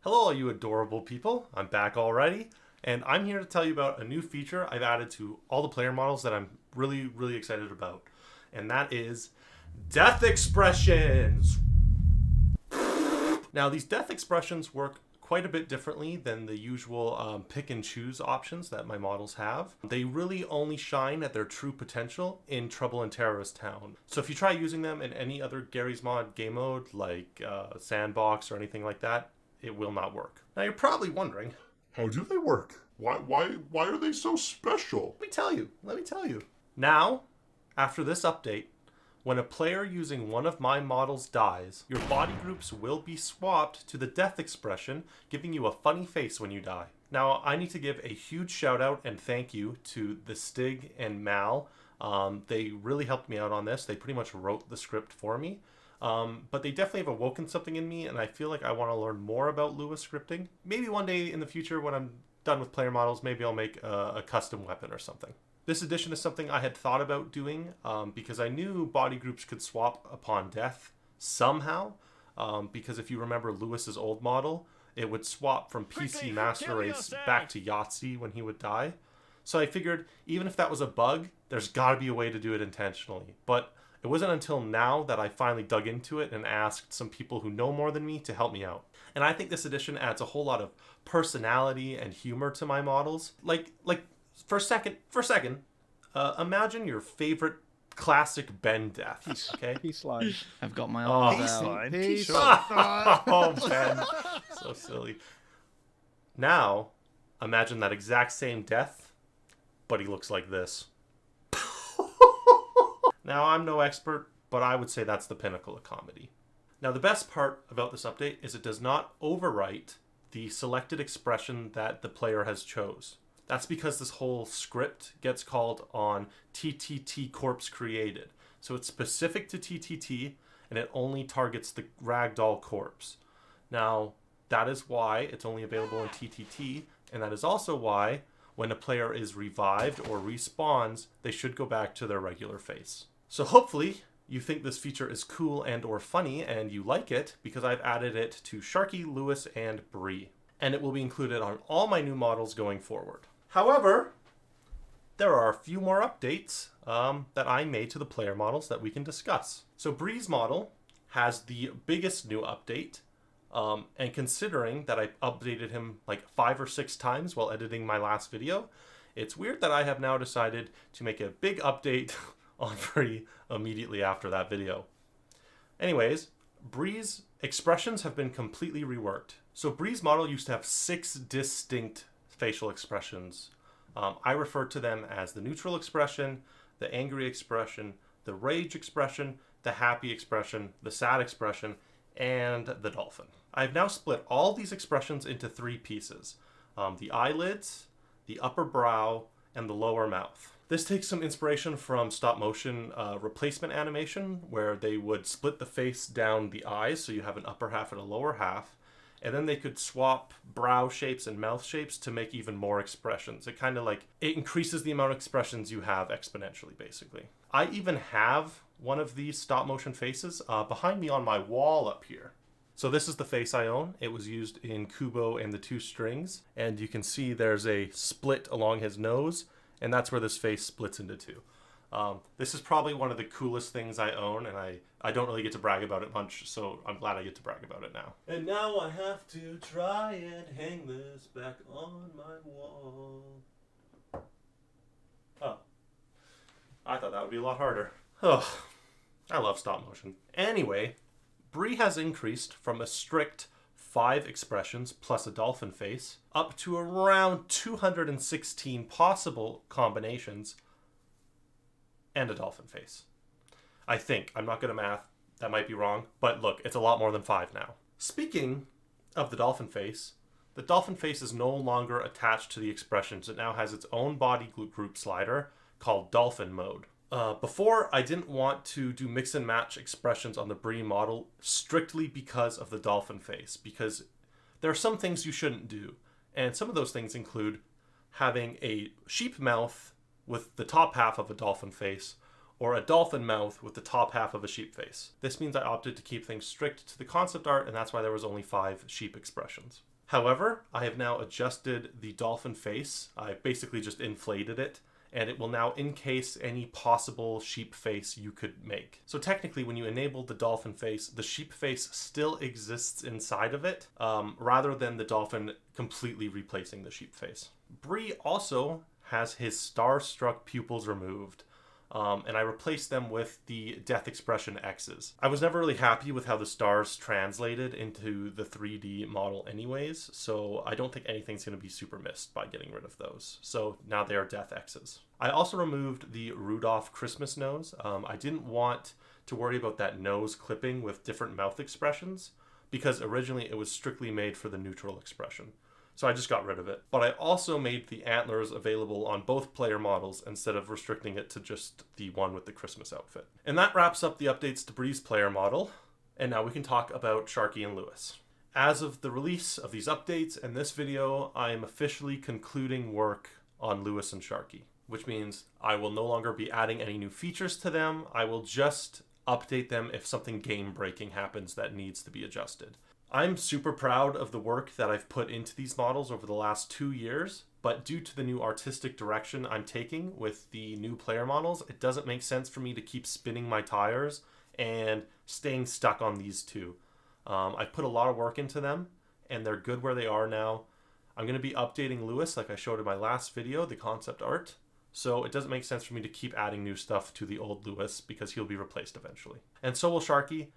Hello, all you adorable people. I'm back already, and I'm here to tell you about a new feature I've added to all the player models that I'm really excited about, and that is death expressions. Now, these death expressions work quite a bit differently than the usual pick and choose options that my models have. They really only shine at their true potential in Trouble in Terrorist Town. So if you try using them in any other Garry's Mod game mode, like Sandbox or anything like that, it will not work. Now you're probably wondering, how do they work? Why are they so special? Let me tell you. Now, after this update, when a player using one of my models dies, your body groups will be swapped to the death expression, giving you a funny face when you die. Now, I need to give a huge shout out and thank you to the Stig and Mal. They really helped me out on this. They pretty much wrote the script for me. But they definitely have awoken something in me, and I feel like I want to learn more about Lewis scripting. Maybe one day in the future when I'm done with player models, maybe I'll make a custom weapon or something. This edition is something I had thought about doing because I knew body groups could swap upon death somehow. Because if you remember Lewis's old model, it would swap from PC Master Race back to Yahtzee when he would die. So I figured even if that was a bug, there's got to be a way to do it intentionally. But it wasn't until now that I finally dug into it and asked some people who know more than me to help me out. And I think this edition adds a whole lot of personality and humor to my models. Like for a second, imagine your favorite classic Ben death. Okay. Peace line. I've got my arms out. Peace. Oh, Ben. So silly. Now, imagine that exact same death, but he looks like this. Now, I'm no expert, but I would say that's the pinnacle of comedy. Now, the best part about this update is it does not overwrite the selected expression that the player has chose. That's because this whole script gets called on TTT corpse created. So it's specific to TTT, and it only targets the ragdoll corpse. Now, that is why it's only available in TTT, and that is also why when a player is revived or respawns, they should go back to their regular face. So hopefully you think this feature is cool and or funny and you like it because I've added it to Sharky, Lewis, and Bree. And it will be included on all my new models going forward. However, there are a few more updates that I made to the player models that we can discuss. So Bree's model has the biggest new update. And considering that I updated him like 5 or 6 times while editing my last video, it's weird that I have now decided to make a big update on Bree immediately after that video. Anyways, Bree's expressions have been completely reworked. So Bree's model used to have 6 distinct facial expressions. I refer to them as the neutral expression, the angry expression, the rage expression, the happy expression, the sad expression, and the dolphin. I've now split all these expressions into 3 pieces. The eyelids, the upper brow, and the lower mouth. This takes some inspiration from stop motion replacement animation where they would split the face down the eyes so you have an upper half and a lower half, and then they could swap brow shapes and mouth shapes to make even more expressions. It kind of like, it increases the amount of expressions you have exponentially basically. I even have one of these stop motion faces behind me on my wall up here. So this is the face I own. It was used in Kubo and the 2 Strings, and you can see there's a split along his nose, and that's where this face splits into 2. This is probably one of the coolest things I own, and I don't really get to brag about it much, so I'm glad I get to brag about it now. And now I have to try and hang this back on my wall. Oh. I thought that would be a lot harder. Oh, I love stop motion. Anyway, Bree has increased from a strict 5 expressions plus a dolphin face up to around 216 possible combinations and a dolphin face. I think. I'm not good at math. That might be wrong. But look, it's a lot more than 5 now. Speaking of the dolphin face is no longer attached to the expressions. It now has its own body group slider called Dolphin Mode. Before, I didn't want to do mix and match expressions on the Bree model strictly because of the dolphin face, because there are some things you shouldn't do, and some of those things include having a sheep mouth with the top half of a dolphin face, or a dolphin mouth with the top half of a sheep face. This means I opted to keep things strict to the concept art, and that's why there was only 5 sheep expressions. However, I have now adjusted the dolphin face. I basically just inflated it, and it will now encase any possible sheep face you could make. So technically, when you enable the dolphin face, the sheep face still exists inside of it, rather than the dolphin completely replacing the sheep face. Bree also has his starstruck pupils removed. And I replaced them with the death expression X's. I was never really happy with how the stars translated into the 3D model anyways, so I don't think anything's going to be super missed by getting rid of those. So now they are death X's. I also removed the Rudolph Christmas nose. I didn't want to worry about that nose clipping with different mouth expressions, because originally it was strictly made for the neutral expression. So I just got rid of it. But I also made the antlers available on both player models instead of restricting it to just the one with the Christmas outfit. And that wraps up the updates to Bree's player model. And now we can talk about Sharky and Lewis. As of the release of these updates and this video, I am officially concluding work on Lewis and Sharky, which means I will no longer be adding any new features to them. I will just update them if something game-breaking happens that needs to be adjusted. I'm super proud of the work that I've put into these models over the last 2 years, but due to the new artistic direction I'm taking with the new player models, it doesn't make sense for me to keep spinning my tires and staying stuck on these two. I've put a lot of work into them, and they're good where they are now. I'm going to be updating Lewis like I showed in my last video, the concept art, so it doesn't make sense for me to keep adding new stuff to the old Lewis because he'll be replaced eventually. And so will Sharky.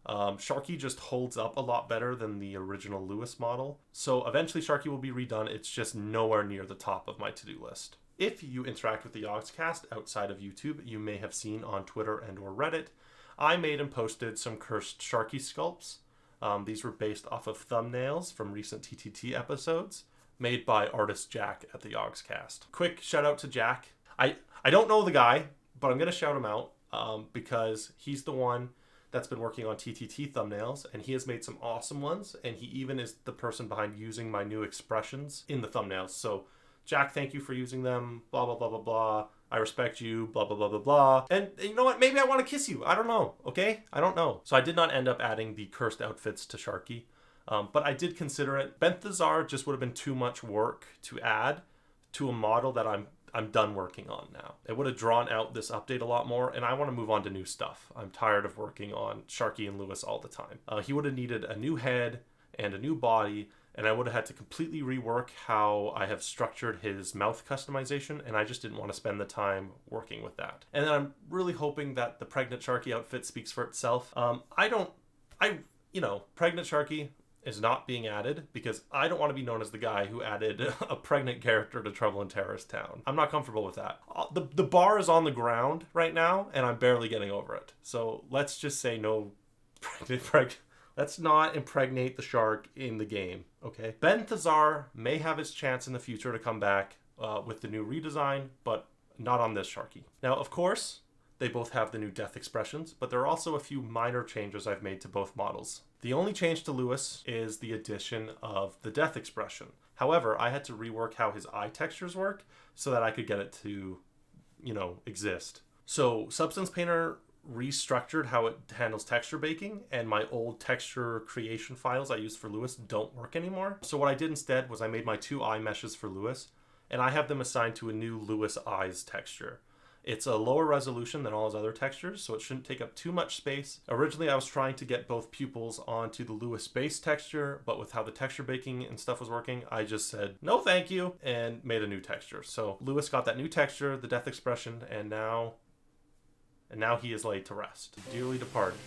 Sharky just holds up a lot better than the original Lewis model. So eventually Sharky will be redone. It's just nowhere near the top of my to-do list. If you interact with the Yogscast outside of YouTube, you may have seen on Twitter and or Reddit, I made and posted some cursed Sharky sculpts. These were based off of thumbnails from recent TTT episodes made by artist Jack at the Yogscast. Quick shout out to Jack. I don't know the guy, but I'm going to shout him out because he's the one that's been working on TTT thumbnails, and he has made some awesome ones, and he even is the person behind using my new expressions in the thumbnails. So, Jack, thank you for using them, blah, blah, blah, blah, blah. I respect you, blah, blah, blah, blah, blah. And you know what? Maybe I want to kiss you. I don't know, okay? I don't know. So I did not end up adding the cursed outfits to Sharky, but I did consider it. Benthazar just would have been too much work to add to a model that I'm done working on now. It would have drawn out this update a lot more, and I want to move on to new stuff. I'm tired of working on Sharky and Lewis all the time. He would have needed a new head and a new body, and I would have had to completely rework how I have structured his mouth customization, and I just didn't want to spend the time working with that. And then I'm really hoping that the pregnant Sharky outfit speaks for itself. Pregnant Sharky is not being added because I don't want to be known as the guy who added a pregnant character to Trouble in Terrorist Town. I'm not comfortable with that. The bar is on the ground right now, and I'm barely getting over it. So let's just say no let's not impregnate the shark in the game, okay? Benthazar may have his chance in the future to come back with the new redesign, but not on this Sharky. Now, of course, they both have the new death expressions, but there are also a few minor changes I've made to both models. The only change to Lewis is the addition of the death expression. However, I had to rework how his eye textures work so that I could get it to, exist. So Substance Painter restructured how it handles texture baking, and my old texture creation files I used for Lewis don't work anymore. So what I did instead was I made my 2 eye meshes for Lewis, and I have them assigned to a new Lewis eyes texture. It's a lower resolution than all his other textures, so it shouldn't take up too much space. Originally, I was trying to get both pupils onto the Lewis base texture, but with how the texture baking and stuff was working, I just said, no thank you, and made a new texture. So Lewis got that new texture, the death expression, and now he is laid to rest. Dearly departed,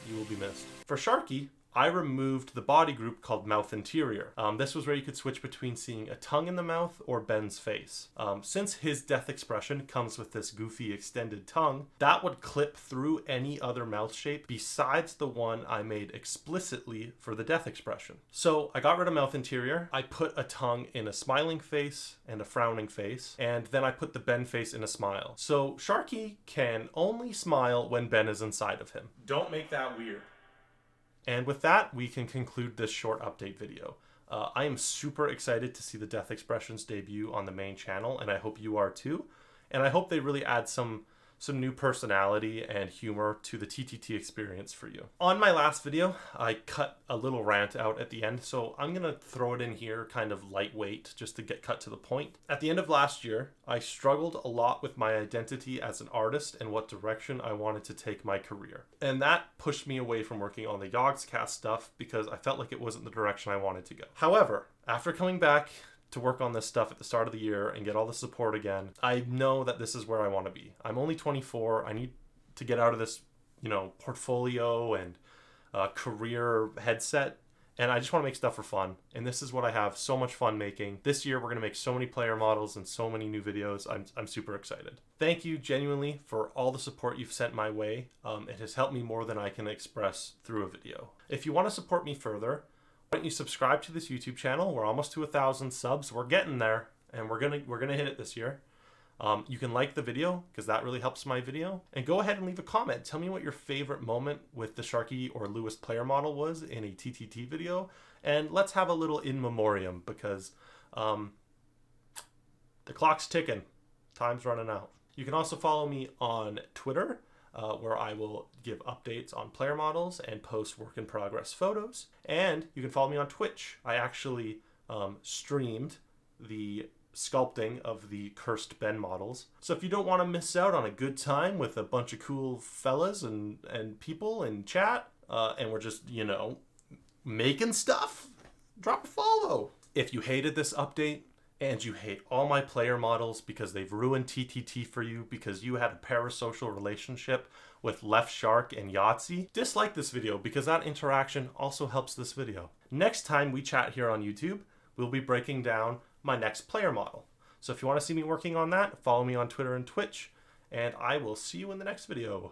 you will be missed. For Sharky, I removed the body group called Mouth Interior. This was where you could switch between seeing a tongue in the mouth or Ben's face. Since his death expression comes with this goofy extended tongue, that would clip through any other mouth shape besides the one I made explicitly for the death expression. So I got rid of Mouth Interior. I put a tongue in a smiling face and a frowning face, and then I put the Ben face in a smile. So Sharky can only smile when Ben is inside of him. Don't make that weird. And with that, we can conclude this short update video. I am super excited to see the death expressions debut on the main channel, and I hope you are too. And I hope they really add some some new personality and humor to the TTT experience for you. On my last video, I cut a little rant out at the end, so I'm going to throw it in here kind of lightweight just to get cut to the point. At the end of last year, I struggled a lot with my identity as an artist and what direction I wanted to take my career. And that pushed me away from working on the Yogscast stuff because I felt like it wasn't the direction I wanted to go. However, after coming back to work on this stuff at the start of the year and get all the support again, I know that this is where I want to be. I'm only 24. I need to get out of this, portfolio and career headset, and I just want to make stuff for fun. And this is what I have so much fun making. This year, we're going to make so many player models and so many new videos. I'm super excited. Thank you genuinely for all the support you've sent my way. It has helped me more than I can express through a video. If you want to support me further, why don't you subscribe to this YouTube channel? We're almost to 1,000 subs. We're getting there, and we're gonna hit it this year. You can like the video because that really helps my video, and go ahead and leave a comment. Tell me what your favorite moment with the Sharky or Lewis player model was in a TTT video, and let's have a little in memoriam because the clock's ticking. Time's running out. You can also follow me on Twitter, where I will give updates on player models and post work in progress photos. And you can follow me on Twitch. I actually streamed the sculpting of the Cursed Ben models. So if you don't want to miss out on a good time with a bunch of cool fellas and people in chat, and we're just, making stuff, drop a follow. If you hated this update, and you hate all my player models because they've ruined TTT for you because you had a parasocial relationship with Left Shark and Yahtzee, dislike this video because that interaction also helps this video. Next time we chat here on YouTube, we'll be breaking down my next player model. So if you want to see me working on that, follow me on Twitter and Twitch, and I will see you in the next video.